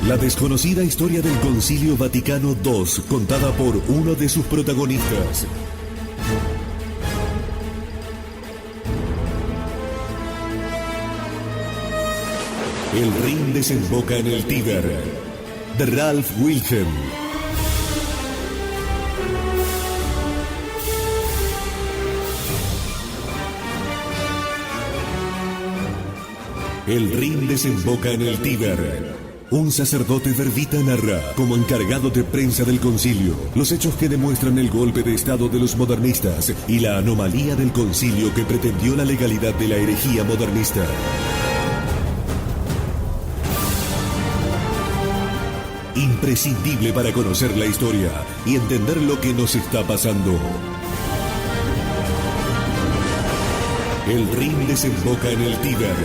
La desconocida historia del Concilio Vaticano II, contada por uno de sus protagonistas. El Rin desemboca en el Tíber, de Ralph Wilhelm. El Rin desemboca en el Tíber. Un sacerdote verbita narra, como encargado de prensa del concilio, los hechos que demuestran el golpe de estado de los modernistas y la anomalía del concilio que pretendió la legalidad de la herejía modernista. Imprescindible para conocer la historia y entender lo que nos está pasando. El Rin desemboca en el Tíber.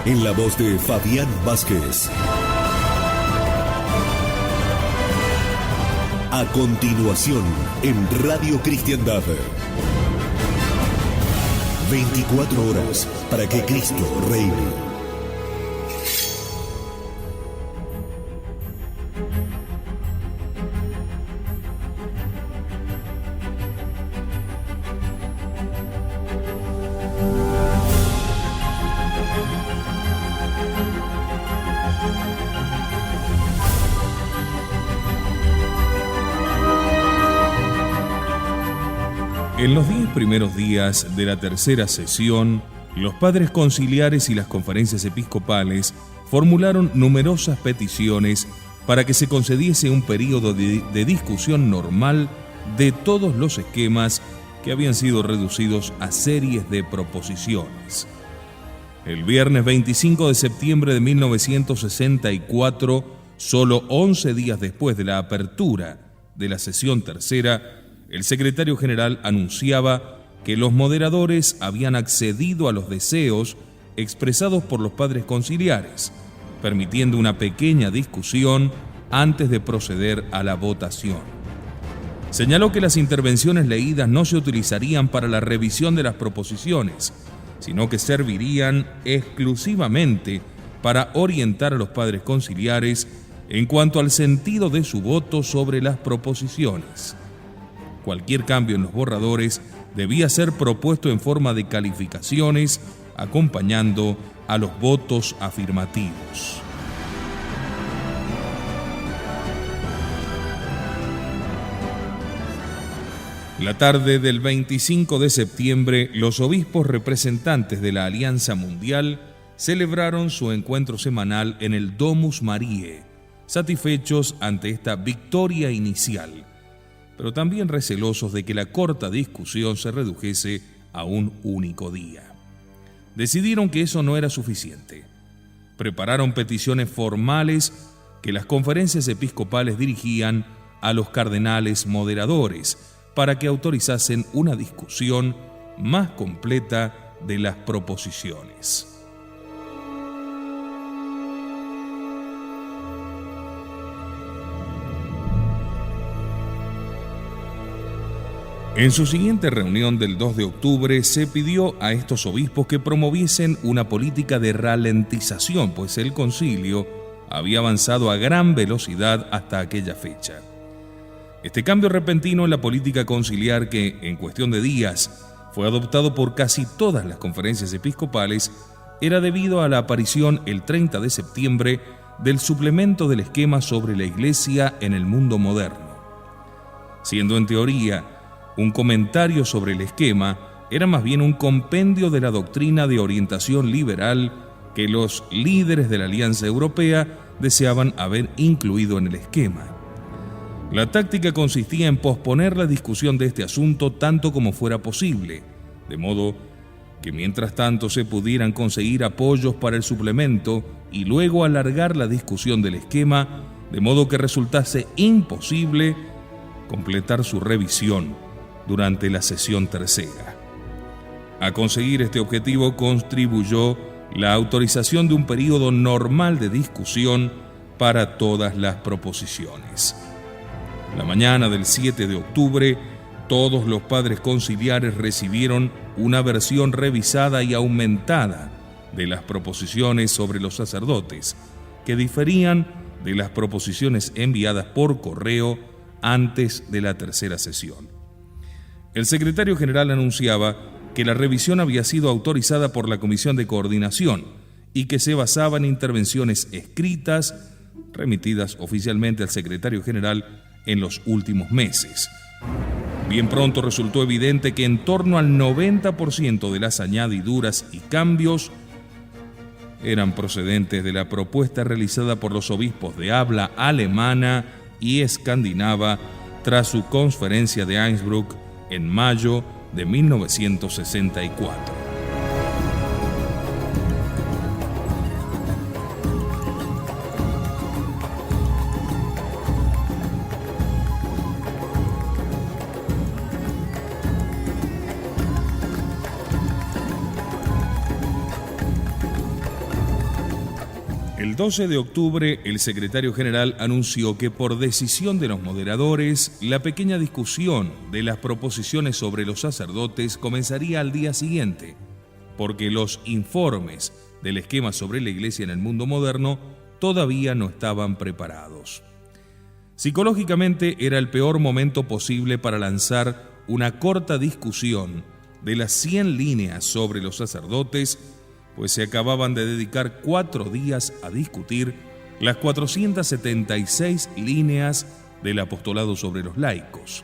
En la voz de Fabián Vázquez. A continuación, en Radio Cristiandad. 24 horas para que Cristo reine. En los 10 primeros días de la tercera sesión, los padres conciliares y las conferencias episcopales formularon numerosas peticiones para que se concediese un período de discusión normal de todos los esquemas que habían sido reducidos a series de proposiciones. El viernes 25 de septiembre de 1964, solo 11 días después de la apertura de la sesión tercera, el secretario general anunciaba que los moderadores habían accedido a los deseos expresados por los padres conciliares, permitiendo una pequeña discusión antes de proceder a la votación. Señaló que las intervenciones leídas no se utilizarían para la revisión de las proposiciones, sino que servirían exclusivamente para orientar a los padres conciliares en cuanto al sentido de su voto sobre las proposiciones. Cualquier cambio en los borradores debía ser propuesto en forma de calificaciones, acompañando a los votos afirmativos. La tarde del 25 de septiembre, los obispos representantes de la Alianza Mundial celebraron su encuentro semanal en el Domus Mariae, satisfechos ante esta victoria inicial, pero también recelosos de que la corta discusión se redujese a un único día. Decidieron que eso no era suficiente. Prepararon peticiones formales que las conferencias episcopales dirigían a los cardenales moderadores para que autorizasen una discusión más completa de las proposiciones. En su siguiente reunión del 2 de octubre se pidió a estos obispos que promoviesen una política de ralentización, pues el concilio había avanzado a gran velocidad hasta aquella fecha. Este cambio repentino en la política conciliar, que en cuestión de días fue adoptado por casi todas las conferencias episcopales, era debido a la aparición el 30 de septiembre del suplemento del esquema sobre la Iglesia en el mundo moderno. Siendo en teoría un comentario sobre el esquema, era más bien un compendio de la doctrina de orientación liberal que los líderes de la Alianza Europea deseaban haber incluido en el esquema. La táctica consistía en posponer la discusión de este asunto tanto como fuera posible, de modo que mientras tanto se pudieran conseguir apoyos para el suplemento y luego alargar la discusión del esquema, de modo que resultase imposible completar su revisión durante la sesión tercera. A conseguir este objetivo contribuyó la autorización de un período normal de discusión para todas las proposiciones. La mañana del 7 de octubre, todos los padres conciliares recibieron una versión revisada y aumentada de las proposiciones sobre los sacerdotes, que diferían de las proposiciones enviadas por correo antes de la tercera sesión. El secretario general anunciaba que la revisión había sido autorizada por la Comisión de Coordinación y que se basaba en intervenciones escritas remitidas oficialmente al secretario general en los últimos meses. Bien pronto resultó evidente que en torno al 90% de las añadiduras y cambios eran procedentes de la propuesta realizada por los obispos de habla alemana y escandinava tras su conferencia de Innsbruck en mayo de 1964. El 12 de octubre, el secretario general anunció que por decisión de los moderadores, la pequeña discusión de las proposiciones sobre los sacerdotes comenzaría al día siguiente, porque los informes del esquema sobre la Iglesia en el mundo moderno todavía no estaban preparados. Psicológicamente era el peor momento posible para lanzar una corta discusión de las 100 líneas sobre los sacerdotes, pues se acababan de dedicar 4 días a discutir las 476 líneas del apostolado sobre los laicos.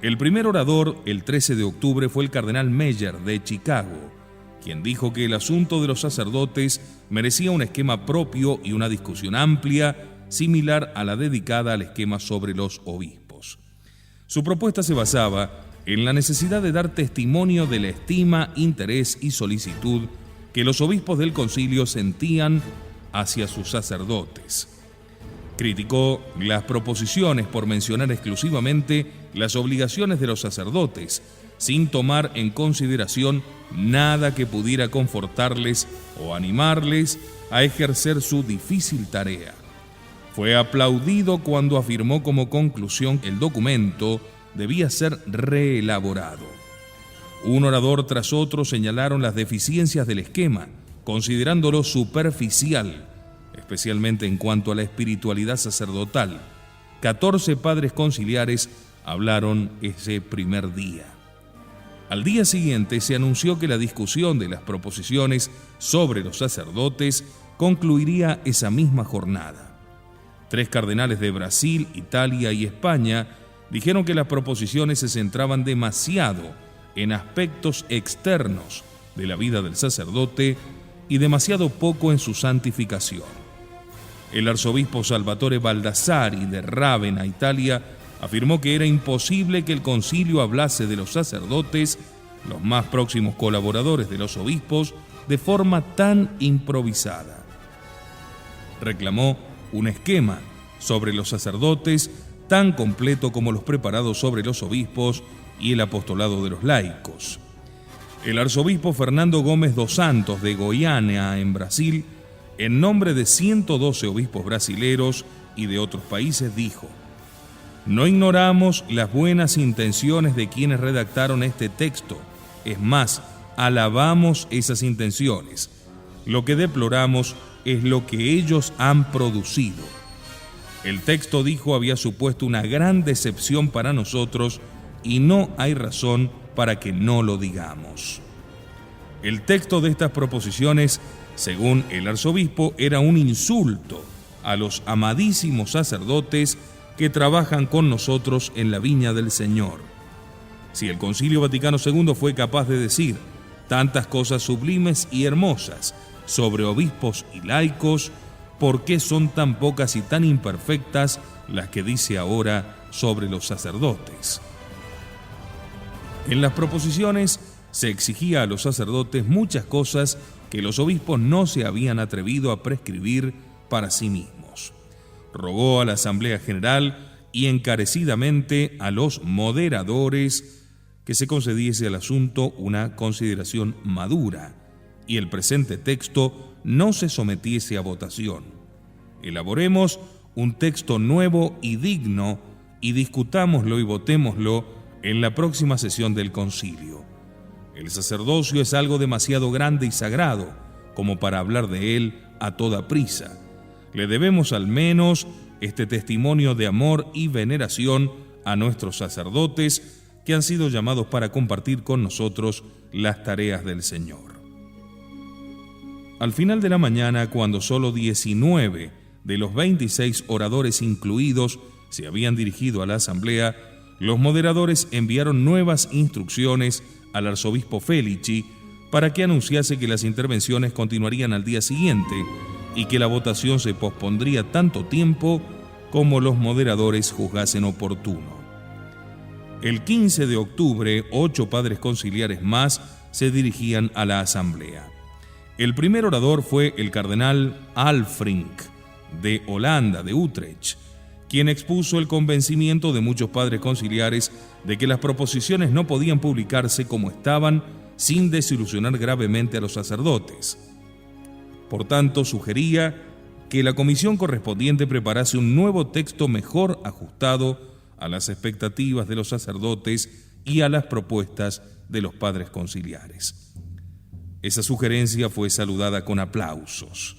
El primer orador, el 13 de octubre, fue el cardenal Meyer de Chicago, quien dijo que el asunto de los sacerdotes merecía un esquema propio y una discusión amplia, similar a la dedicada al esquema sobre los obispos. Su propuesta se basaba en la necesidad de dar testimonio de la estima, interés y solicitud que los obispos del concilio sentían hacia sus sacerdotes. Criticó las proposiciones por mencionar exclusivamente las obligaciones de los sacerdotes, sin tomar en consideración nada que pudiera confortarles o animarles a ejercer su difícil tarea. Fue aplaudido cuando afirmó como conclusión que el documento debía ser reelaborado. Un orador tras otro señalaron las deficiencias del esquema, considerándolo superficial, especialmente en cuanto a la espiritualidad sacerdotal. 14 padres conciliares hablaron ese primer día. Al día siguiente se anunció que la discusión de las proposiciones sobre los sacerdotes concluiría esa misma jornada. 3 cardenales de Brasil, Italia y España dijeron que las proposiciones se centraban demasiado en aspectos externos de la vida del sacerdote y demasiado poco en su santificación. El arzobispo Salvatore Baldassari de Rávena, Italia, afirmó que era imposible que el concilio hablase de los sacerdotes, los más próximos colaboradores de los obispos, de forma tan improvisada. Reclamó un esquema sobre los sacerdotes tan completo como los preparados sobre los obispos y el apostolado de los laicos. El arzobispo Fernando Gómez dos Santos de Goiânia, en Brasil, en nombre de 112 obispos brasileros y de otros países, dijo: "No ignoramos las buenas intenciones de quienes redactaron este texto. Es más, alabamos esas intenciones. Lo que deploramos es lo que ellos han producido. El texto", dijo, "había supuesto una gran decepción para nosotros y no hay razón para que no lo digamos". El texto de estas proposiciones, según el arzobispo, era un insulto a los amadísimos sacerdotes que trabajan con nosotros en la viña del Señor. Si el Concilio Vaticano II fue capaz de decir tantas cosas sublimes y hermosas sobre obispos y laicos, ¿por qué son tan pocas y tan imperfectas las que dice ahora sobre los sacerdotes? En las proposiciones se exigía a los sacerdotes muchas cosas que los obispos no se habían atrevido a prescribir para sí mismos. Rogó a la Asamblea General y encarecidamente a los moderadores que se concediese al asunto una consideración madura y el presente texto no se sometiese a votación. Elaboremos un texto nuevo y digno y discutámoslo y votémoslo en la próxima sesión del concilio. El sacerdocio es algo demasiado grande y sagrado como para hablar de él a toda prisa. Le debemos al menos este testimonio de amor y veneración a nuestros sacerdotes que han sido llamados para compartir con nosotros las tareas del Señor. Al final de la mañana, cuando solo 19 de los 26 oradores incluidos se habían dirigido a la asamblea, los moderadores enviaron nuevas instrucciones al arzobispo Felici para que anunciase que las intervenciones continuarían al día siguiente y que la votación se pospondría tanto tiempo como los moderadores juzgasen oportuno. El 15 de octubre, 8 padres conciliares más se dirigían a la asamblea. El primer orador fue el cardenal Alfrink, de Holanda, de Utrecht, quien expuso el convencimiento de muchos padres conciliares de que las proposiciones no podían publicarse como estaban sin desilusionar gravemente a los sacerdotes. Por tanto, sugería que la comisión correspondiente preparase un nuevo texto mejor ajustado a las expectativas de los sacerdotes y a las propuestas de los padres conciliares. Esa sugerencia fue saludada con aplausos.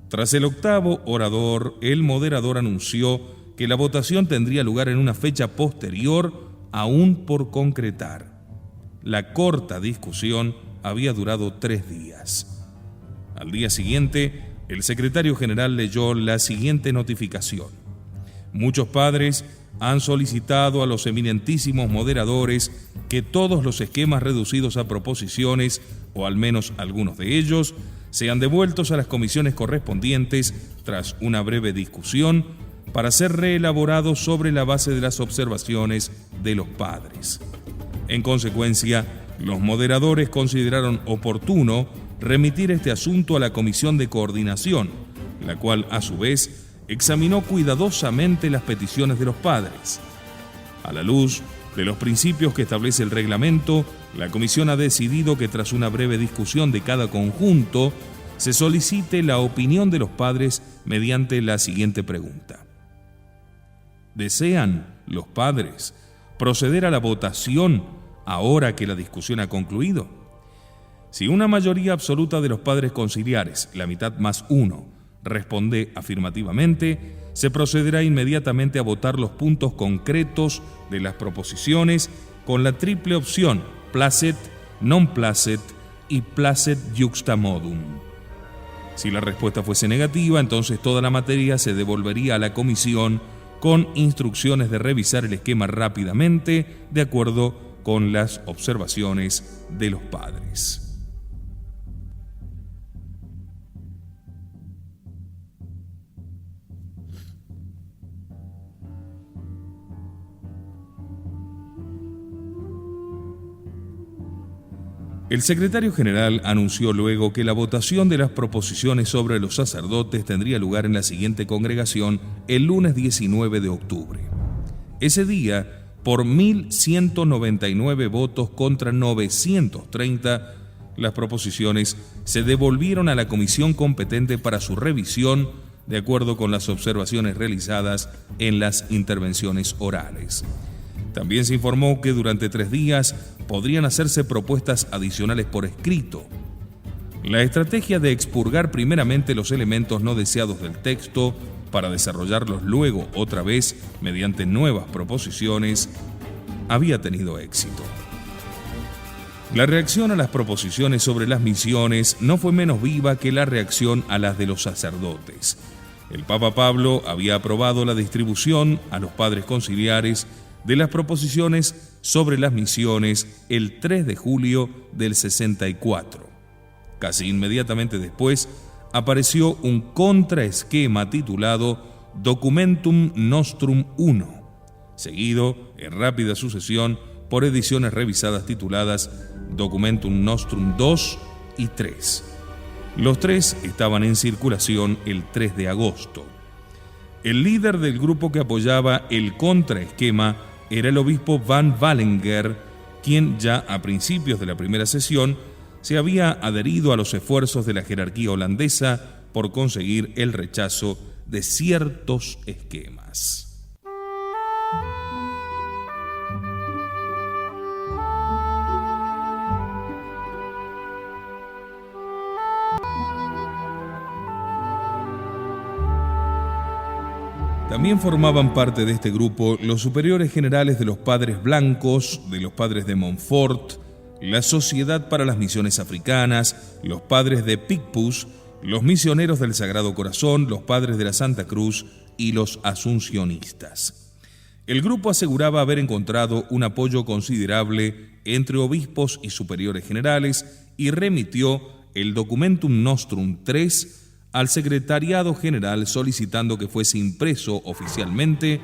Tras el octavo orador, el moderador anunció que la votación tendría lugar en una fecha posterior, aún por concretar. La corta discusión había durado 3 días. Al día siguiente, el secretario general leyó la siguiente notificación: muchos padres han solicitado a los eminentísimos moderadores que todos los esquemas reducidos a proposiciones, o al menos algunos de ellos, sean devueltos a las comisiones correspondientes tras una breve discusión para ser reelaborados sobre la base de las observaciones de los padres. En consecuencia, los moderadores consideraron oportuno remitir este asunto a la Comisión de Coordinación, la cual, a su vez, examinó cuidadosamente las peticiones de los padres. A la luz de los principios que establece el reglamento, la comisión ha decidido que tras una breve discusión de cada conjunto, se solicite la opinión de los padres mediante la siguiente pregunta: ¿desean los padres proceder a la votación ahora que la discusión ha concluido? Si una mayoría absoluta de los padres conciliares, la mitad más uno, responde afirmativamente, se procederá inmediatamente a votar los puntos concretos de las proposiciones con la triple opción placet, non placet y placet juxta modum. Si la respuesta fuese negativa, entonces toda la materia se devolvería a la comisión con instrucciones de revisar el esquema rápidamente de acuerdo con las observaciones de los padres. El secretario general anunció luego que la votación de las proposiciones sobre los sacerdotes tendría lugar en la siguiente congregación el lunes 19 de octubre. Ese día, por 1.199 votos contra 930, las proposiciones se devolvieron a la comisión competente para su revisión de acuerdo con las observaciones realizadas en las intervenciones orales. También se informó que durante 3 días podrían hacerse propuestas adicionales por escrito. La estrategia de expurgar primeramente los elementos no deseados del texto para desarrollarlos luego otra vez mediante nuevas proposiciones había tenido éxito. La reacción a las proposiciones sobre las misiones no fue menos viva que la reacción a las de los sacerdotes. El Papa Pablo había aprobado la distribución a los padres conciliares de las proposiciones sobre las misiones el 3 de julio del 64. Casi inmediatamente después apareció un contraesquema titulado Documentum Nostrum I, seguido en rápida sucesión por ediciones revisadas tituladas Documentum Nostrum II y III. Los 3 estaban en circulación el 3 de agosto. El líder del grupo que apoyaba el contraesquema era el obispo Van Wallinger, quien ya a principios de la primera sesión se había adherido a los esfuerzos de la jerarquía holandesa por conseguir el rechazo de ciertos esquemas. También formaban parte de este grupo los superiores generales de los Padres Blancos, de los Padres de Montfort, la Sociedad para las Misiones Africanas, los Padres de Picpus, los Misioneros del Sagrado Corazón, los Padres de la Santa Cruz y los Asuncionistas. El grupo aseguraba haber encontrado un apoyo considerable entre obispos y superiores generales y remitió el Documentum Nostrum 3 al Secretariado General solicitando que fuese impreso oficialmente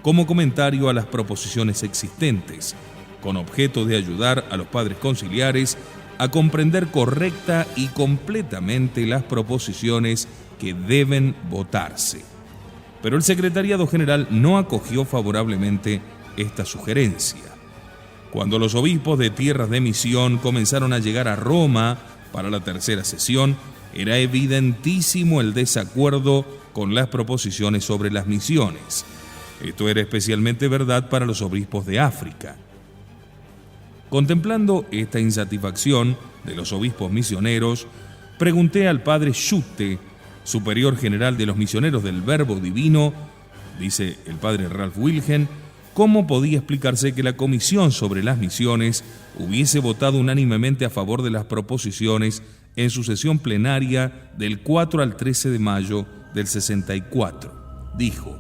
como comentario a las proposiciones existentes, con objeto de ayudar a los padres conciliares a comprender correcta y completamente las proposiciones que deben votarse. Pero el Secretariado General no acogió favorablemente esta sugerencia. Cuando los obispos de tierras de misión comenzaron a llegar a Roma para la tercera sesión, era evidentísimo el desacuerdo con las proposiciones sobre las misiones. Esto era especialmente verdad para los obispos de África. Contemplando esta insatisfacción de los obispos misioneros, pregunté al padre Schutte, superior general de los misioneros del Verbo Divino, dice el padre Ralph Wilhelm, cómo podía explicarse que la Comisión sobre las Misiones hubiese votado unánimemente a favor de las proposiciones en su sesión plenaria del 4 al 13 de mayo del 64. Dijo: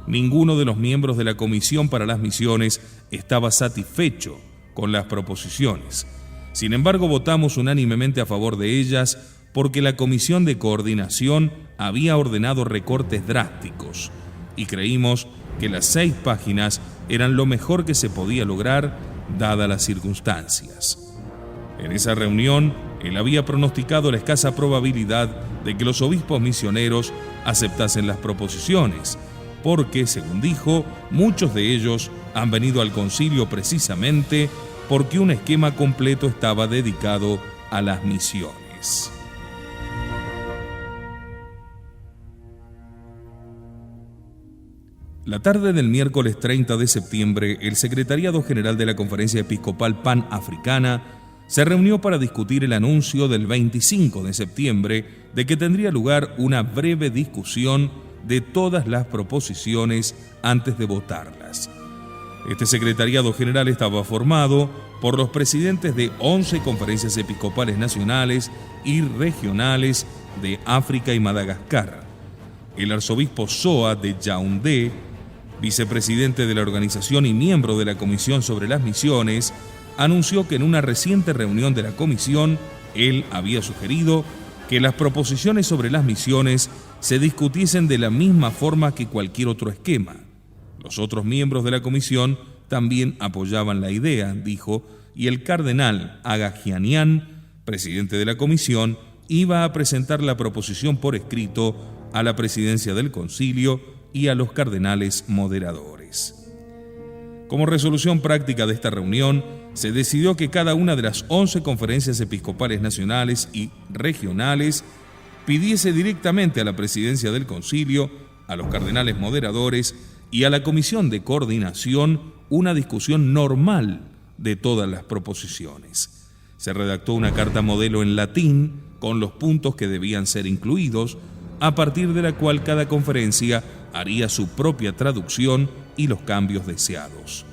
ninguno de los miembros de la Comisión para las Misiones estaba satisfecho con las proposiciones. Sin embargo, votamos unánimemente a favor de ellas porque la Comisión de Coordinación había ordenado recortes drásticos y creímos que las 6 páginas eran lo mejor que se podía lograr dadas las circunstancias. En esa reunión, él había pronosticado la escasa probabilidad de que los obispos misioneros aceptasen las proposiciones, porque, según dijo, muchos de ellos han venido al concilio precisamente porque un esquema completo estaba dedicado a las misiones. La tarde del miércoles 30 de septiembre, el Secretariado General de la Conferencia Episcopal Pan-Africana se reunió para discutir el anuncio del 25 de septiembre de que tendría lugar una breve discusión de todas las proposiciones antes de votarlas. Este Secretariado General estaba formado por los presidentes de 11 conferencias episcopales nacionales y regionales de África y Madagascar, el arzobispo Soa de Yaoundé, vicepresidente de la organización y miembro de la Comisión sobre las Misiones, anunció que en una reciente reunión de la comisión, él había sugerido que las proposiciones sobre las misiones se discutiesen de la misma forma que cualquier otro esquema. Los otros miembros de la comisión también apoyaban la idea, dijo, y el cardenal Agagianian, presidente de la comisión, iba a presentar la proposición por escrito a la presidencia del concilio y a los cardenales moderadores. Como resolución práctica de esta reunión, se decidió que cada una de las 11 conferencias episcopales nacionales y regionales pidiese directamente a la presidencia del concilio, a los cardenales moderadores y a la comisión de coordinación una discusión normal de todas las proposiciones. Se redactó una carta modelo en latín con los puntos que debían ser incluidos, a partir de la cual cada conferencia haría su propia traducción y los cambios deseados.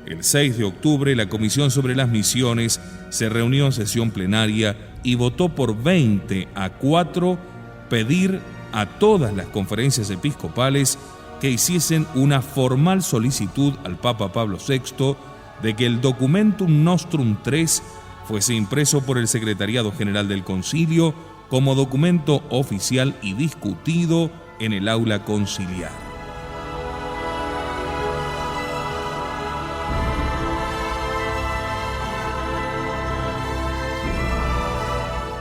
El 6 de octubre, la Comisión sobre las Misiones se reunió en sesión plenaria y votó por 20-4 pedir a todas las conferencias episcopales que hiciesen una formal solicitud al Papa Pablo VI de que el Documentum Nostrum 3 fuese impreso por el Secretariado General del Concilio como documento oficial y discutido en el aula conciliar.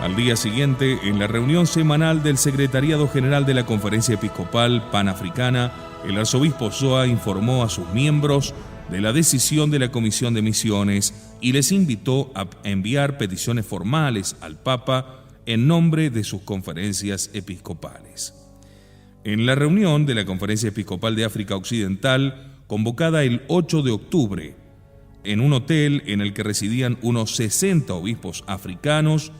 Al día siguiente, en la reunión semanal del Secretariado General de la Conferencia Episcopal Panafricana, el arzobispo Soa informó a sus miembros de la decisión de la Comisión de Misiones y les invitó a enviar peticiones formales al Papa en nombre de sus conferencias episcopales. En la reunión de la Conferencia Episcopal de África Occidental, convocada el 8 de octubre, en un hotel en el que residían unos 60 obispos africanos,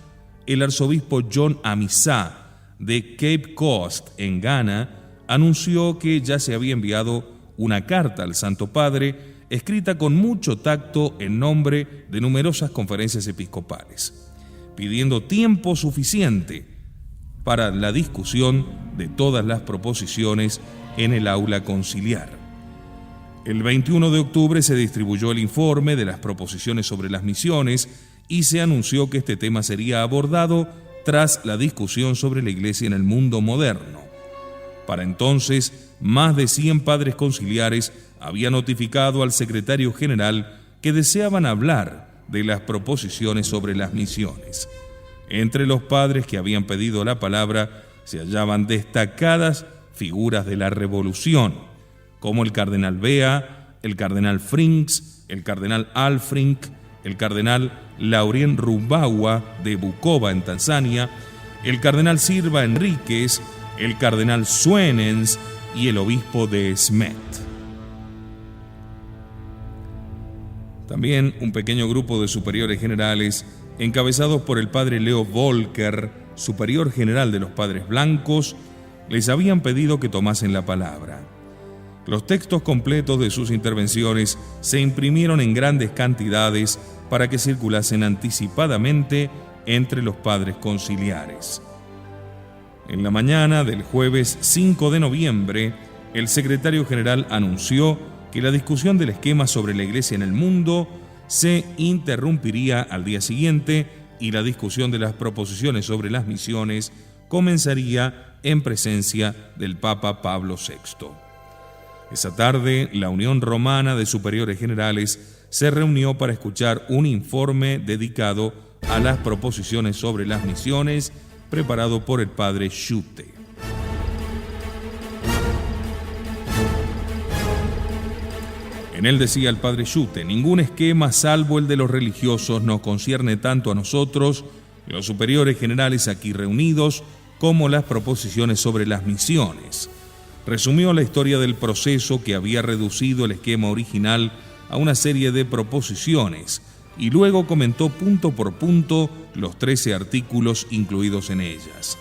el arzobispo John Amisa de Cape Coast, en Ghana, anunció que ya se había enviado una carta al Santo Padre, escrita con mucho tacto en nombre de numerosas conferencias episcopales, pidiendo tiempo suficiente para la discusión de todas las proposiciones en el aula conciliar. El 21 de octubre se distribuyó el informe de las proposiciones sobre las misiones y se anunció que este tema sería abordado tras la discusión sobre la Iglesia en el mundo moderno. Para entonces, más de 100 padres conciliares habían notificado al secretario general que deseaban hablar de las proposiciones sobre las misiones. Entre los padres que habían pedido la palabra se hallaban destacadas figuras de la Revolución, como el cardenal Bea, el cardenal Frings, el cardenal Alfrink, el cardenal Laurien Rubawa de Bukoba en Tanzania, el cardenal Silva Enríquez, el cardenal Suenens y el obispo de Smet. También un pequeño grupo de superiores generales, encabezados por el padre Leo Volker, superior general de los Padres Blancos, les habían pedido que tomasen la palabra. Los textos completos de sus intervenciones se imprimieron en grandes cantidades para que circulasen anticipadamente entre los padres conciliares. En la mañana del jueves 5 de noviembre, el secretario general anunció que la discusión del esquema sobre la Iglesia en el mundo se interrumpiría al día siguiente y la discusión de las proposiciones sobre las misiones comenzaría en presencia del Papa Pablo VI. Esa tarde, la Unión Romana de Superiores Generales se reunió para escuchar un informe dedicado a las proposiciones sobre las misiones preparado por el padre Schutte. En él decía el padre Schutte: ningún esquema salvo el de los religiosos nos concierne tanto a nosotros, los superiores generales aquí reunidos, como las proposiciones sobre las misiones. Resumió la historia del proceso que había reducido el esquema original a una serie de proposiciones y luego comentó punto por punto los 13 artículos incluidos en ellas.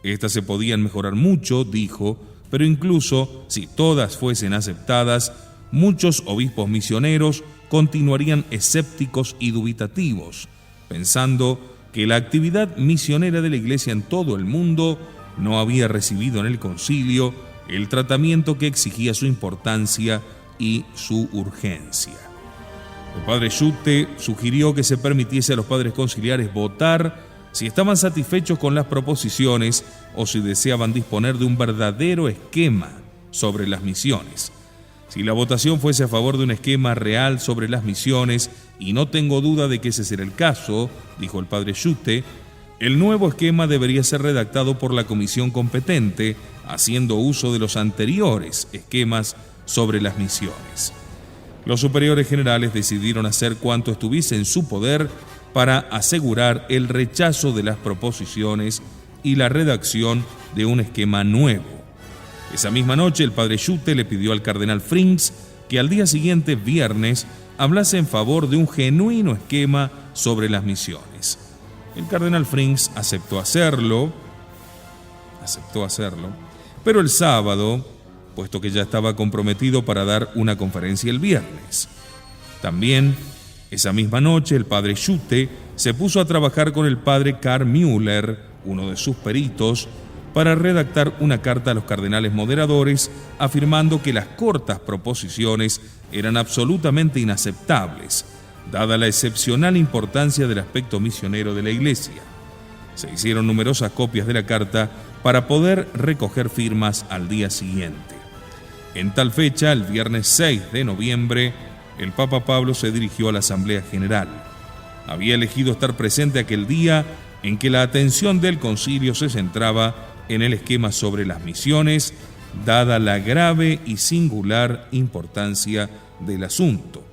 Estas se podían mejorar mucho, dijo, pero incluso si todas fuesen aceptadas, muchos obispos misioneros continuarían escépticos y dubitativos, pensando que la actividad misionera de la Iglesia en todo el mundo no había recibido en el concilio el tratamiento que exigía su importancia y su urgencia. El padre Schutte sugirió que se permitiese a los padres conciliares votar si estaban satisfechos con las proposiciones o si deseaban disponer de un verdadero esquema sobre las misiones. Si la votación fuese a favor de un esquema real sobre las misiones, y no tengo duda de que ese será el caso, dijo el padre Schutte, el nuevo esquema debería ser redactado por la comisión competente, haciendo uso de los anteriores esquemas sobre las misiones. Los superiores generales decidieron hacer cuanto estuviese en su poder para asegurar el rechazo de las proposiciones y la redacción de un esquema nuevo. Esa misma noche, el padre Schutte le pidió al cardenal Frings que al día siguiente, viernes, hablase en favor de un genuino esquema sobre las misiones. El cardenal Frings aceptó hacerlo, pero el sábado, puesto que ya estaba comprometido para dar una conferencia el viernes. También, esa misma noche, el padre Schutte se puso a trabajar con el padre Karl Müller, uno de sus peritos, para redactar una carta a los cardenales moderadores afirmando que las cortas proposiciones eran absolutamente inaceptables, dada la excepcional importancia del aspecto misionero de la Iglesia. Se hicieron numerosas copias de la carta para poder recoger firmas al día siguiente. En tal fecha, el viernes 6 de noviembre, el Papa Pablo se dirigió a la Asamblea General. Había elegido estar presente aquel día en que la atención del concilio se centraba en el esquema sobre las misiones, dada la grave y singular importancia del asunto.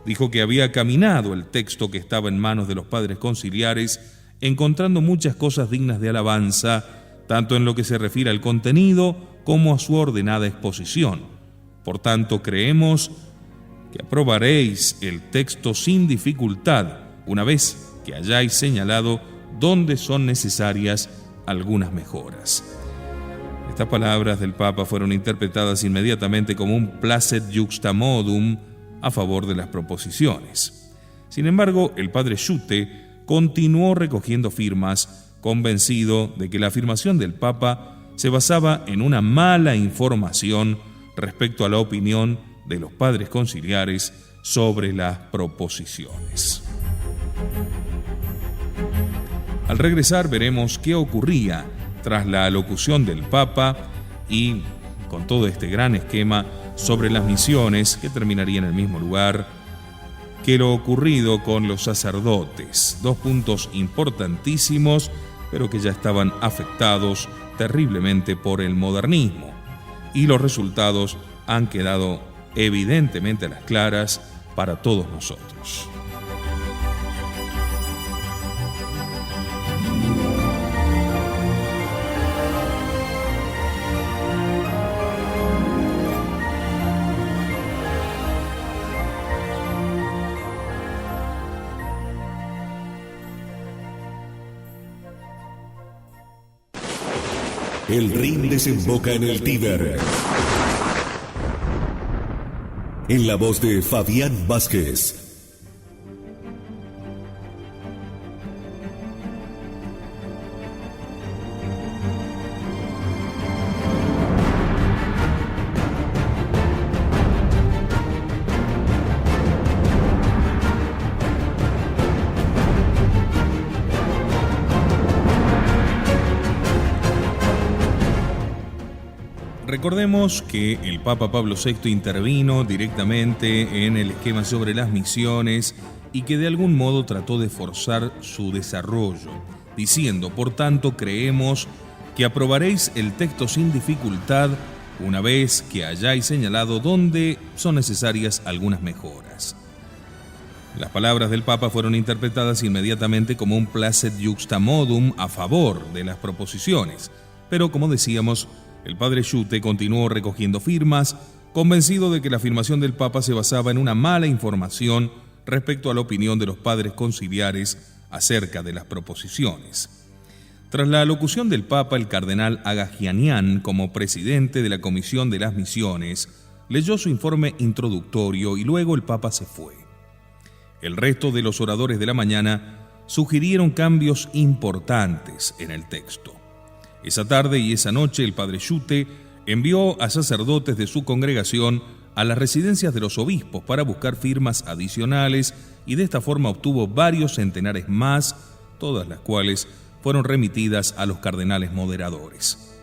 Dijo que había caminado el texto que estaba en manos de los padres conciliares, encontrando muchas cosas dignas de alabanza, tanto en lo que se refiere al contenido como a su ordenada exposición. Por tanto, creemos que aprobaréis el texto sin dificultad, una vez que hayáis señalado dónde son necesarias algunas mejoras. Estas palabras del Papa fueron interpretadas inmediatamente como un placet juxta modum a favor de las proposiciones. Sin embargo, el padre Schutte continuó recogiendo firmas, convencido de que la afirmación del Papa se basaba en una mala información respecto a la opinión de los padres conciliares sobre las proposiciones. Al regresar veremos qué ocurría tras la alocución del Papa y con todo este gran esquema sobre las misiones que terminaría en el mismo lugar que lo ocurrido con los sacerdotes. Dos puntos importantísimos, pero que ya estaban afectados terriblemente por el modernismo. Y los resultados han quedado evidentemente a las claras para todos nosotros. El Rin desemboca en el Tíber. En la voz de Fabián Vázquez. Recordemos que el Papa Pablo VI intervino directamente en el esquema sobre las misiones y que de algún modo trató de forzar su desarrollo, diciendo, por tanto, creemos que aprobaréis el texto sin dificultad una vez que hayáis señalado dónde son necesarias algunas mejoras. Las palabras del Papa fueron interpretadas inmediatamente como un placet juxta modum a favor de las proposiciones, pero como decíamos, el padre Schutte continuó recogiendo firmas, convencido de que la afirmación del Papa se basaba en una mala información respecto a la opinión de los padres conciliares acerca de las proposiciones. Tras la alocución del Papa, el cardenal Agagianian, como presidente de la Comisión de las Misiones, leyó su informe introductorio y luego el Papa se fue. El resto de los oradores de la mañana sugirieron cambios importantes en el texto. Esa tarde y esa noche el padre Schutte envió a sacerdotes de su congregación a las residencias de los obispos para buscar firmas adicionales y de esta forma obtuvo varios centenares más, todas las cuales fueron remitidas a los cardenales moderadores.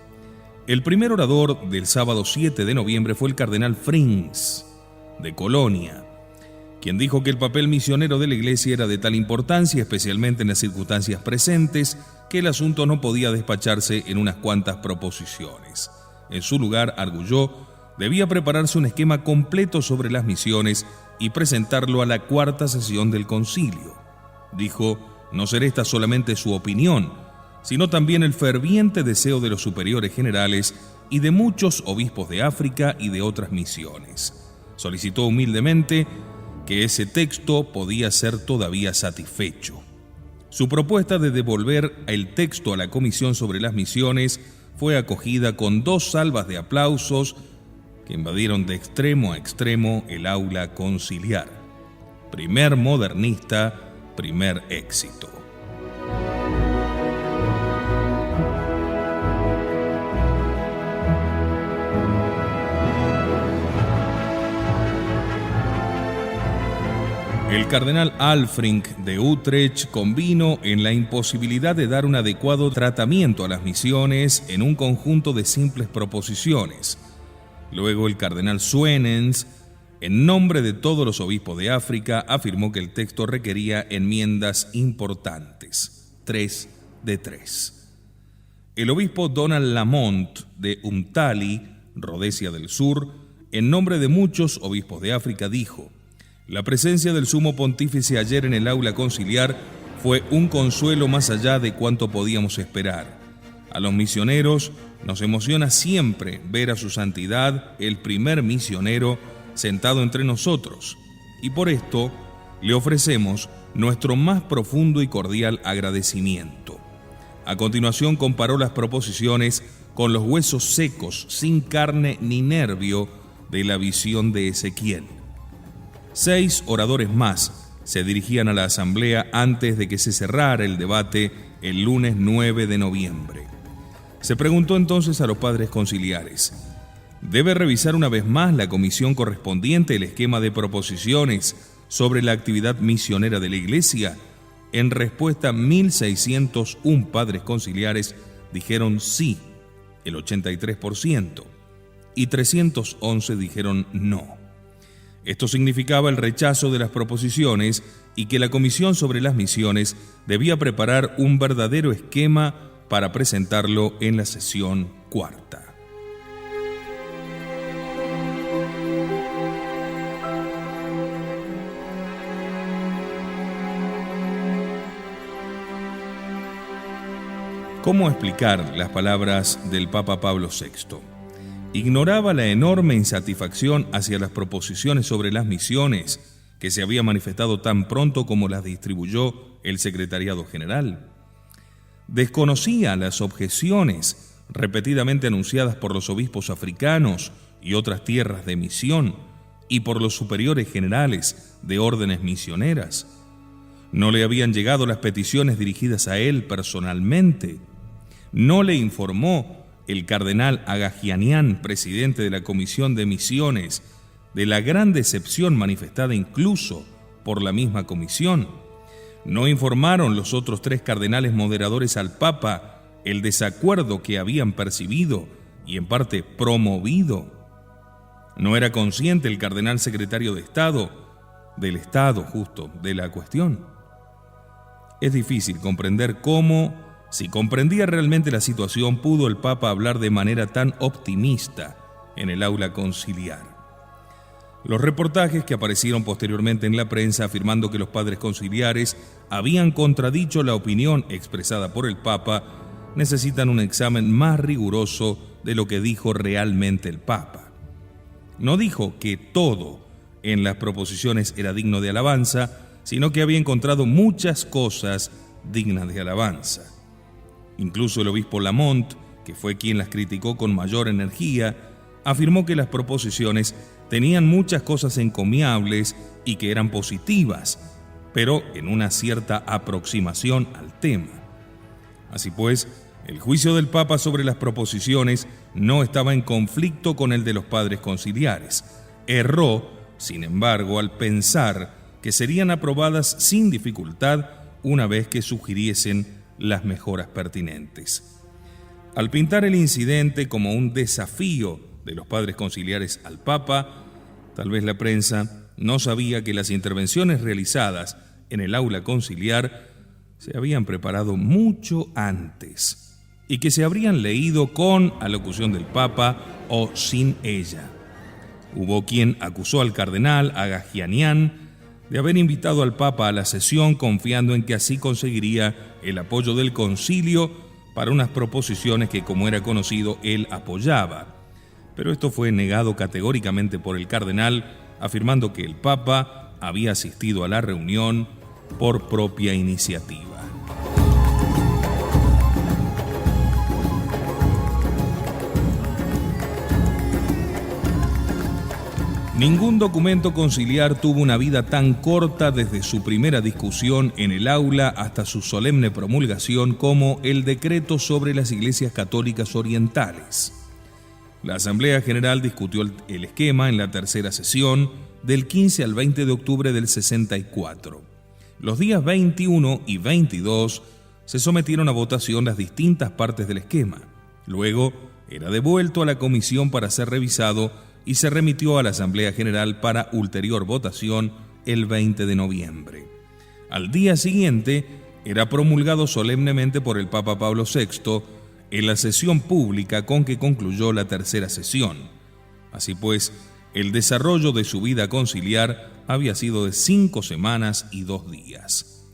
El primer orador del sábado 7 de noviembre fue el cardenal Frings, de Colonia, quien dijo que el papel misionero de la Iglesia era de tal importancia, especialmente en las circunstancias presentes, que el asunto no podía despacharse en unas cuantas proposiciones. En su lugar, arguyó, debía prepararse un esquema completo sobre las misiones y presentarlo a la cuarta sesión del concilio. Dijo, no será esta solamente su opinión, sino también el ferviente deseo de los superiores generales y de muchos obispos de África y de otras misiones. Solicitó humildemente que ese texto podía ser todavía satisfecho. Su propuesta de devolver el texto a la Comisión sobre las Misiones fue acogida con 2 salvas de aplausos que invadieron de extremo a extremo el aula conciliar. Primer modernista, primer éxito. El cardenal Alfrink de Utrecht convino en la imposibilidad de dar un adecuado tratamiento a las misiones en un conjunto de simples proposiciones. Luego el cardenal Suenens, en nombre de todos los obispos de África, afirmó que el texto requería enmiendas importantes, 3 de 3. El obispo Donald Lamont de Umtali, Rhodesia del Sur, en nombre de muchos obispos de África, dijo: la presencia del sumo pontífice ayer en el aula conciliar fue un consuelo más allá de cuanto podíamos esperar. A los misioneros nos emociona siempre ver a su santidad, el primer misionero, sentado entre nosotros, y por esto le ofrecemos nuestro más profundo y cordial agradecimiento. A continuación comparó las proposiciones con los huesos secos, sin carne ni nervio, de la visión de Ezequiel. 6 oradores más se dirigían a la asamblea antes de que se cerrara el debate el lunes 9 de noviembre. Se preguntó entonces a los padres conciliares: ¿debe revisar una vez más la comisión correspondiente el esquema de proposiciones sobre la actividad misionera de la Iglesia? En respuesta, 1.601 padres conciliares dijeron sí, el 83%, y 311 dijeron no. Esto significaba el rechazo de las proposiciones y que la Comisión sobre las Misiones debía preparar un verdadero esquema para presentarlo en la sesión cuarta. ¿Cómo explicar las palabras del Papa Pablo VI? Ignoraba la enorme insatisfacción hacia las proposiciones sobre las misiones que se había manifestado tan pronto como las distribuyó el Secretariado General. Desconocía las objeciones repetidamente anunciadas por los obispos africanos y otras tierras de misión y por los superiores generales de órdenes misioneras. No le habían llegado las peticiones dirigidas a él personalmente. No le informó el cardenal Agagianian, presidente de la Comisión de Misiones, de la gran decepción manifestada incluso por la misma comisión. No informaron los otros 3 cardenales moderadores al Papa el desacuerdo que habían percibido y en parte promovido. No era consciente el cardenal secretario de Estado del estado justo de la cuestión. Es difícil comprender cómo, si comprendía realmente la situación, pudo el Papa hablar de manera tan optimista en el aula conciliar. Los reportajes que aparecieron posteriormente en la prensa afirmando que los padres conciliares habían contradicho la opinión expresada por el Papa necesitan un examen más riguroso de lo que dijo realmente el Papa. No dijo que todo en las proposiciones era digno de alabanza, sino que había encontrado muchas cosas dignas de alabanza. Incluso el obispo Lamont, que fue quien las criticó con mayor energía, afirmó que las proposiciones tenían muchas cosas encomiables y que eran positivas, pero en una cierta aproximación al tema. Así pues, el juicio del Papa sobre las proposiciones no estaba en conflicto con el de los padres conciliares. Erró, sin embargo, al pensar que serían aprobadas sin dificultad una vez que sugiriesen las mejoras pertinentes. Al pintar el incidente como un desafío de los padres conciliares al Papa, tal vez la prensa no sabía que las intervenciones realizadas en el aula conciliar se habían preparado mucho antes y que se habrían leído con alocución del Papa o sin ella. Hubo quien acusó al cardenal Agagianian de haber invitado al Papa a la sesión confiando en que así conseguiría el apoyo del concilio para unas proposiciones que, como era conocido, él apoyaba. Pero esto fue negado categóricamente por el cardenal, afirmando que el Papa había asistido a la reunión por propia iniciativa. Ningún documento conciliar tuvo una vida tan corta desde su primera discusión en el aula hasta su solemne promulgación como el decreto sobre las iglesias católicas orientales. La Asamblea General discutió el esquema en la tercera sesión del 15 al 20 de octubre del 64. Los días 21 y 22 se sometieron a votación las distintas partes del esquema. Luego era devuelto a la comisión para ser revisado y se remitió a la Asamblea General para ulterior votación el 20 de noviembre. Al día siguiente, era promulgado solemnemente por el Papa Pablo VI en la sesión pública con que concluyó la tercera sesión. Así pues, el desarrollo de su vida conciliar había sido de 5 semanas y 2 días.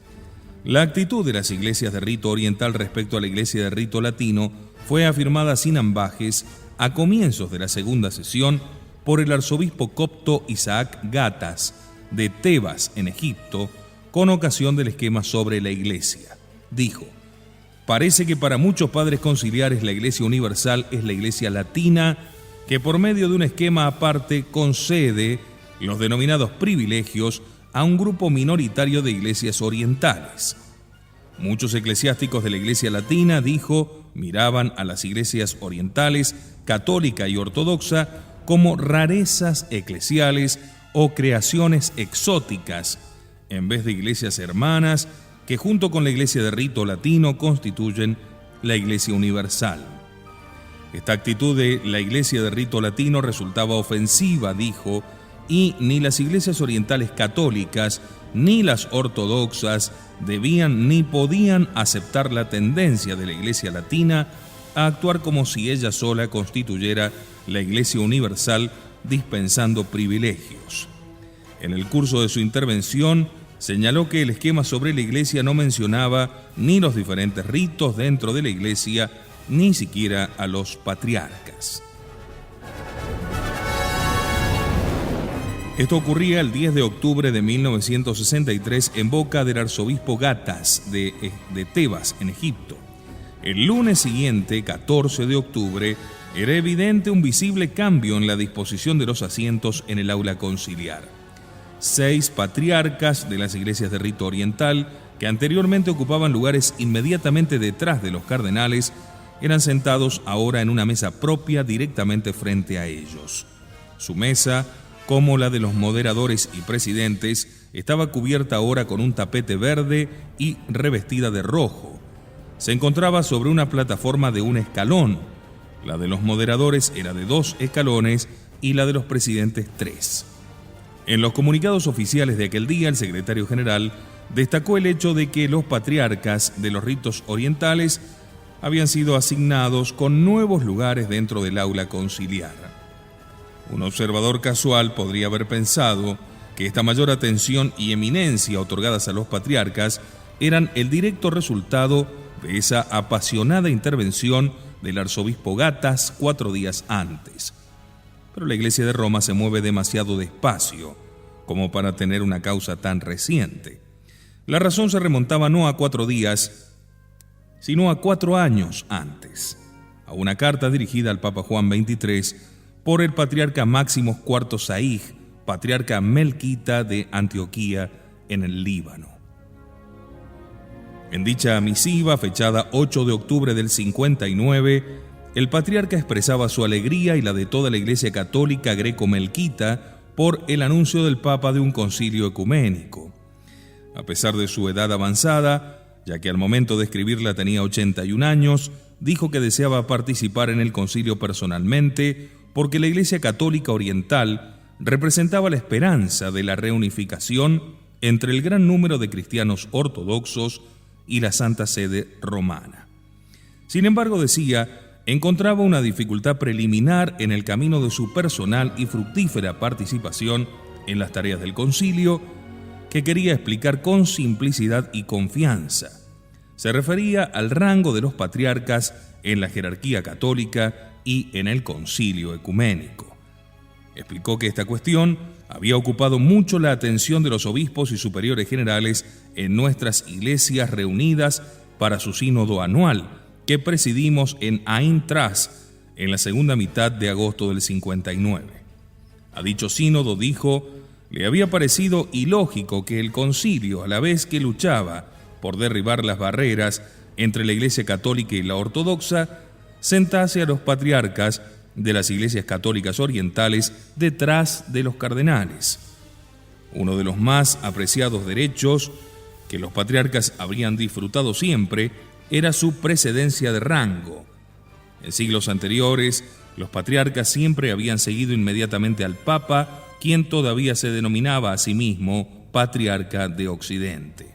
La actitud de las iglesias de rito oriental respecto a la iglesia de rito latino fue afirmada sin ambajes a comienzos de la segunda sesión por el arzobispo copto Isaac Gatas de Tebas, en Egipto, con ocasión del esquema sobre la iglesia. Dijo: Parece que para muchos padres conciliares la Iglesia Universal es la Iglesia Latina, que por medio de un esquema aparte concede los denominados privilegios a un grupo minoritario de iglesias orientales. Muchos eclesiásticos de la Iglesia Latina, dijo, miraban a las iglesias orientales, católica y ortodoxa, como rarezas eclesiales o creaciones exóticas, en vez de iglesias hermanas que junto con la Iglesia de rito latino constituyen la Iglesia Universal. Esta actitud de la Iglesia de rito latino resultaba ofensiva, dijo, y ni las iglesias orientales católicas ni las ortodoxas debían ni podían aceptar la tendencia de la Iglesia Latina a actuar como si ella sola constituyera la Iglesia Universal dispensando privilegios. En el curso de su intervención, señaló que el esquema sobre la Iglesia no mencionaba ni los diferentes ritos dentro de la Iglesia, ni siquiera a los patriarcas. Esto ocurría el 10 de octubre de 1963 en boca del arzobispo Gatas de Tebas, en Egipto. El lunes siguiente, 14 de octubre, era evidente un visible cambio en la disposición de los asientos en el aula conciliar. 6 patriarcas de las iglesias de rito oriental, que anteriormente ocupaban lugares inmediatamente detrás de los cardenales, eran sentados ahora en una mesa propia directamente frente a ellos. Su mesa, como la de los moderadores y presidentes, estaba cubierta ahora con un tapete verde y revestida de rojo. Se encontraba sobre una plataforma de un escalón. La de los moderadores era de 2 escalones y la de los presidentes 3. En los comunicados oficiales de aquel día, el secretario general destacó el hecho de que los patriarcas de los ritos orientales habían sido asignados con nuevos lugares dentro del aula conciliar. Un observador casual podría haber pensado que esta mayor atención y eminencia otorgadas a los patriarcas eran el directo resultado de esa apasionada intervención del arzobispo Gatas 4 días antes. Pero la Iglesia de Roma se mueve demasiado despacio como para tener una causa tan reciente. La razón se remontaba no a 4 días, sino a 4 años antes, a una carta dirigida al Papa Juan XXIII por el patriarca Máximos IV Saig, patriarca melquita de Antioquía en el Líbano. En dicha misiva, fechada 8 de octubre del 59, el patriarca expresaba su alegría y la de toda la Iglesia Católica greco-melquita por el anuncio del Papa de un concilio ecuménico. A pesar de su edad avanzada, ya que al momento de escribirla tenía 81 años, dijo que deseaba participar en el concilio personalmente porque la Iglesia Católica Oriental representaba la esperanza de la reunificación entre el gran número de cristianos ortodoxos y la Santa Sede Romana. Sin embargo, decía, encontraba una dificultad preliminar en el camino de su personal y fructífera participación en las tareas del concilio, que quería explicar con simplicidad y confianza. Se refería al rango de los patriarcas en la jerarquía católica y en el concilio ecuménico. Explicó que esta cuestión había ocupado mucho la atención de los obispos y superiores generales en nuestras iglesias reunidas para su sínodo anual, que presidimos en Ain Tras en la segunda mitad de agosto del 59. A dicho sínodo, dijo, le había parecido ilógico que el concilio, a la vez que luchaba por derribar las barreras entre la Iglesia Católica y la Ortodoxa, sentase a los patriarcas de las iglesias católicas orientales detrás de los cardenales. Uno de los más apreciados derechos que los patriarcas habrían disfrutado siempre era su precedencia de rango. En siglos anteriores, los patriarcas siempre habían seguido inmediatamente al Papa, quien todavía se denominaba a sí mismo Patriarca de Occidente.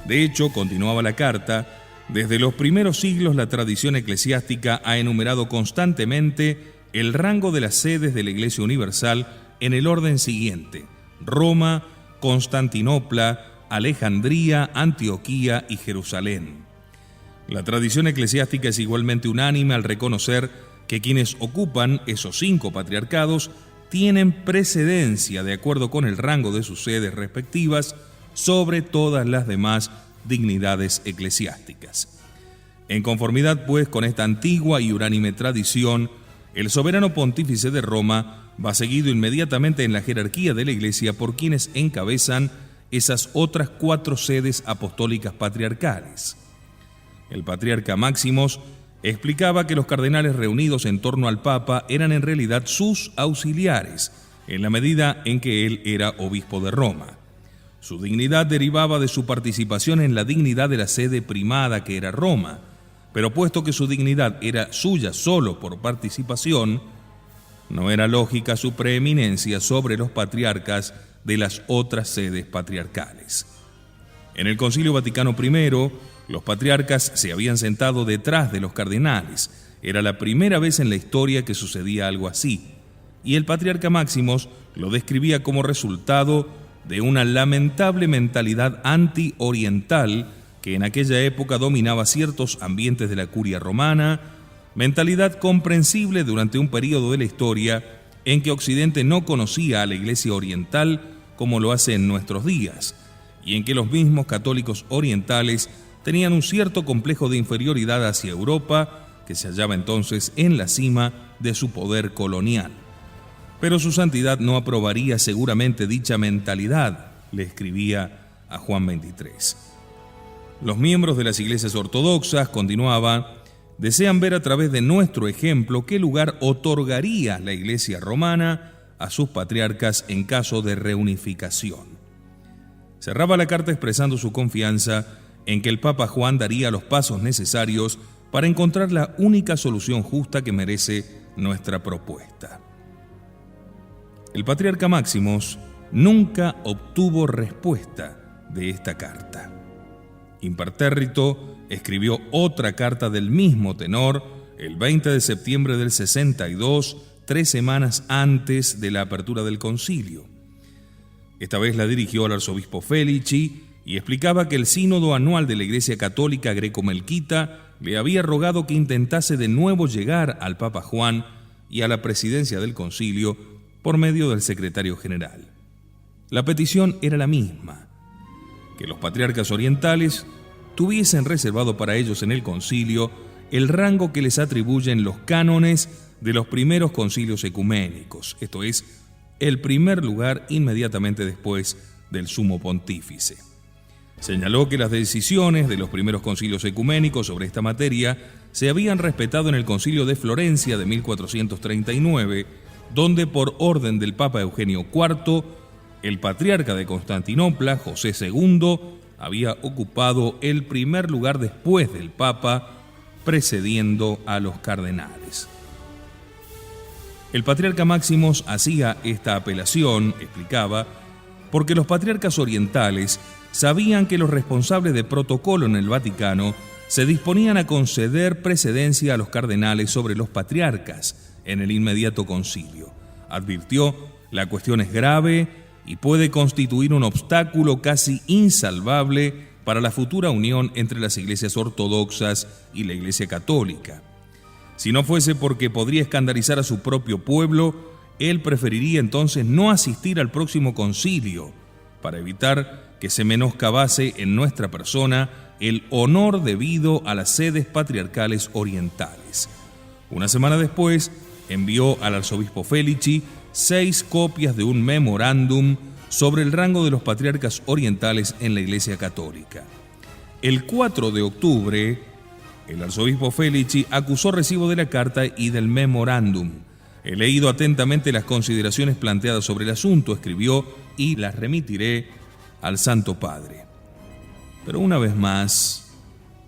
De hecho, continuaba la carta, desde los primeros siglos la tradición eclesiástica ha enumerado constantemente el rango de las sedes de la Iglesia Universal en el orden siguiente: Roma, Constantinopla, Alejandría, Antioquía y Jerusalén. La tradición eclesiástica es igualmente unánime al reconocer que quienes ocupan esos 5 patriarcados tienen precedencia de acuerdo con el rango de sus sedes respectivas sobre todas las demás dignidades eclesiásticas. En conformidad, pues, con esta antigua y unánime tradición, el soberano pontífice de Roma va seguido inmediatamente en la jerarquía de la Iglesia por quienes encabezan esas otras 4 sedes apostólicas patriarcales. El patriarca Máximos explicaba que los cardenales reunidos en torno al Papa eran en realidad sus auxiliares, en la medida en que él era obispo de Roma. Su dignidad derivaba de su participación en la dignidad de la sede primada que era Roma, pero puesto que su dignidad era suya solo por participación, no era lógica su preeminencia sobre los patriarcas de las otras sedes patriarcales. En el Concilio Vaticano I, los patriarcas se habían sentado detrás de los cardenales. Era la primera vez en la historia que sucedía algo así, y el patriarca Máximos lo describía como resultado de una lamentable mentalidad anti-oriental que en aquella época dominaba ciertos ambientes de la curia romana, mentalidad comprensible durante un periodo de la historia en que Occidente no conocía a la Iglesia oriental como lo hace en nuestros días, y en que los mismos católicos orientales tenían un cierto complejo de inferioridad hacia Europa, que se hallaba entonces en la cima de su poder colonial. Pero su santidad no aprobaría seguramente dicha mentalidad, le escribía a Juan XXIII. Los miembros de las iglesias ortodoxas, continuaba, desean ver a través de nuestro ejemplo qué lugar otorgaría la Iglesia romana a sus patriarcas en caso de reunificación. Cerraba la carta expresando su confianza en que el Papa Juan daría los pasos necesarios para encontrar la única solución justa que merece nuestra propuesta. El patriarca Máximos nunca obtuvo respuesta de esta carta. Impertérrito escribió otra carta del mismo tenor el 20 de septiembre del 62, 3 semanas antes de la apertura del concilio. Esta vez la dirigió al arzobispo Felici y explicaba que el sínodo anual de la Iglesia Católica Greco-Melquita le había rogado que intentase de nuevo llegar al Papa Juan y a la presidencia del concilio por medio del secretario general. La petición era la misma, que los patriarcas orientales tuviesen reservado para ellos en el concilio el rango que les atribuyen los cánones de los primeros concilios ecuménicos, esto es, el primer lugar inmediatamente después del sumo pontífice. Señaló que las decisiones de los primeros concilios ecuménicos sobre esta materia se habían respetado en el concilio de Florencia de 1439, donde por orden del Papa Eugenio IV, el patriarca de Constantinopla, José II, había ocupado el primer lugar después del Papa, precediendo a los cardenales. El patriarca Máximos hacía esta apelación, explicaba, porque los patriarcas orientales sabían que los responsables de protocolo en el Vaticano se disponían a conceder precedencia a los cardenales sobre los patriarcas en el inmediato concilio. Advirtió, la cuestión es grave y puede constituir un obstáculo casi insalvable para la futura unión entre las iglesias ortodoxas y la Iglesia Católica. Si no fuese porque podría escandalizar a su propio pueblo, él preferiría entonces no asistir al próximo concilio para evitar que se menoscabase en nuestra persona el honor debido a las sedes patriarcales orientales. Una semana después, envió al arzobispo Felici 6 copias de un memorándum sobre el rango de los patriarcas orientales en la Iglesia Católica. El 4 de octubre, el arzobispo Felici acusó recibo de la carta y del memorándum. He leído atentamente las consideraciones planteadas sobre el asunto, escribió, y las remitiré al Santo Padre. Pero una vez más,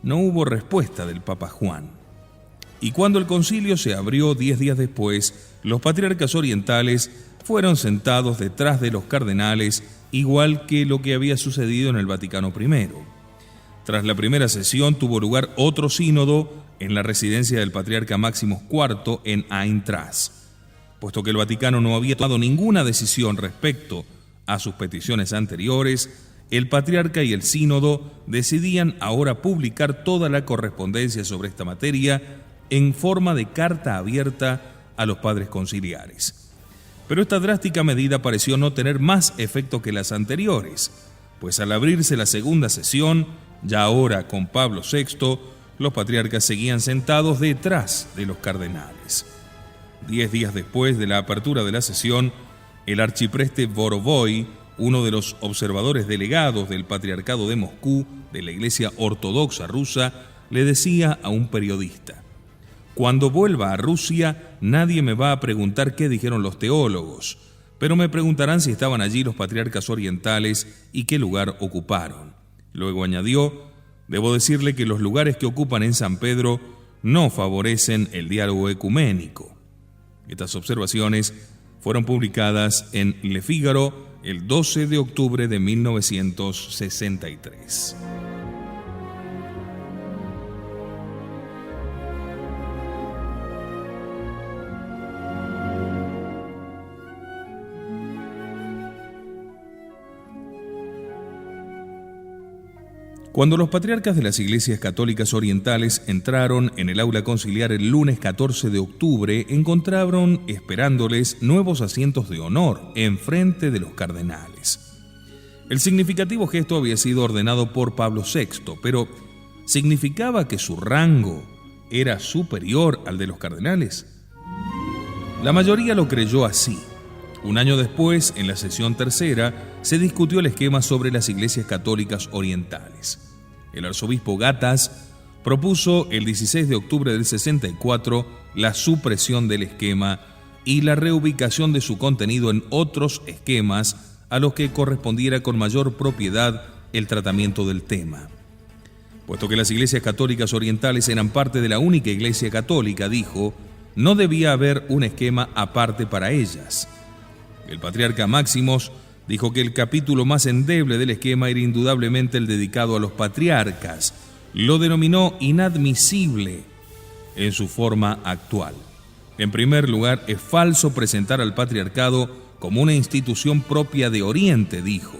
no hubo respuesta del Papa Juan. Y cuando el concilio se abrió 10 días después, los patriarcas orientales fueron sentados detrás de los cardenales, igual que lo que había sucedido en el Vaticano I. Tras la primera sesión tuvo lugar otro sínodo en la residencia del patriarca Máximos IV en Aintraz. Puesto que el Vaticano no había tomado ninguna decisión respecto a sus peticiones anteriores, el patriarca y el sínodo decidían ahora publicar toda la correspondencia sobre esta materia en forma de carta abierta a los padres conciliares. Pero esta drástica medida pareció no tener más efecto que las anteriores, pues al abrirse la segunda sesión, Ya ahora, con Pablo VI, los patriarcas seguían sentados detrás de los cardenales. 10 días después de la apertura de la sesión, el arcipreste Borovoi, uno de los observadores delegados del Patriarcado de Moscú de la Iglesia Ortodoxa rusa, le decía a un periodista: «Cuando vuelva a Rusia, nadie me va a preguntar qué dijeron los teólogos, pero me preguntarán si estaban allí los patriarcas orientales y qué lugar ocuparon». Luego añadió: «Debo decirle que los lugares que ocupan en San Pedro no favorecen el diálogo ecuménico». Estas observaciones fueron publicadas en Le Figaro el 12 de octubre de 1963. Cuando los patriarcas de las iglesias católicas orientales entraron en el aula conciliar el lunes 14 de octubre, encontraron esperándoles nuevos asientos de honor enfrente de los cardenales. El significativo gesto había sido ordenado por Pablo VI, pero ¿significaba que su rango era superior al de los cardenales? La mayoría lo creyó así. Un año después, en la sesión tercera, se discutió el esquema sobre las iglesias católicas orientales. El arzobispo Gatas propuso el 16 de octubre del 64 la supresión del esquema y la reubicación de su contenido en otros esquemas a los que correspondiera con mayor propiedad el tratamiento del tema. Puesto que las iglesias católicas orientales eran parte de la única iglesia católica, dijo, no debía haber un esquema aparte para ellas. El patriarca Máximos dijo que el capítulo más endeble del esquema era indudablemente el dedicado a los patriarcas. Lo denominó inadmisible en su forma actual. En primer lugar, es falso presentar al patriarcado como una institución propia de Oriente, dijo.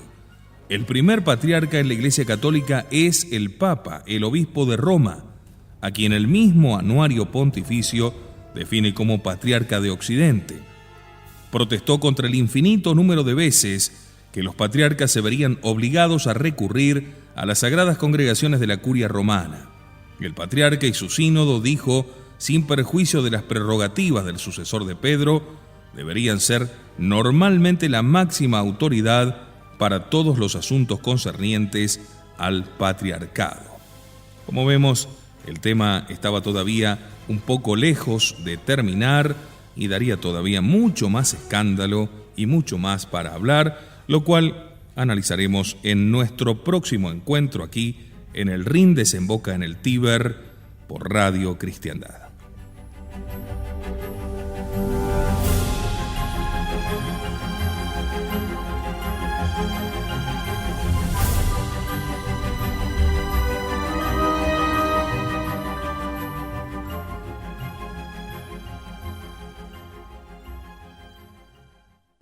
El primer patriarca en la Iglesia Católica es el Papa, el obispo de Roma, a quien el mismo anuario pontificio define como patriarca de Occidente. Protestó contra el infinito número de veces que los patriarcas se verían obligados a recurrir a las sagradas congregaciones de la curia romana. El patriarca y su sínodo, dijo, sin perjuicio de las prerrogativas del sucesor de Pedro, deberían ser normalmente la máxima autoridad para todos los asuntos concernientes al patriarcado. Como vemos, el tema estaba todavía un poco lejos de terminar y daría todavía mucho más escándalo y mucho más para hablar, lo cual analizaremos en nuestro próximo encuentro aquí en el Rin Desemboca en el Tíber por Radio Cristiandad.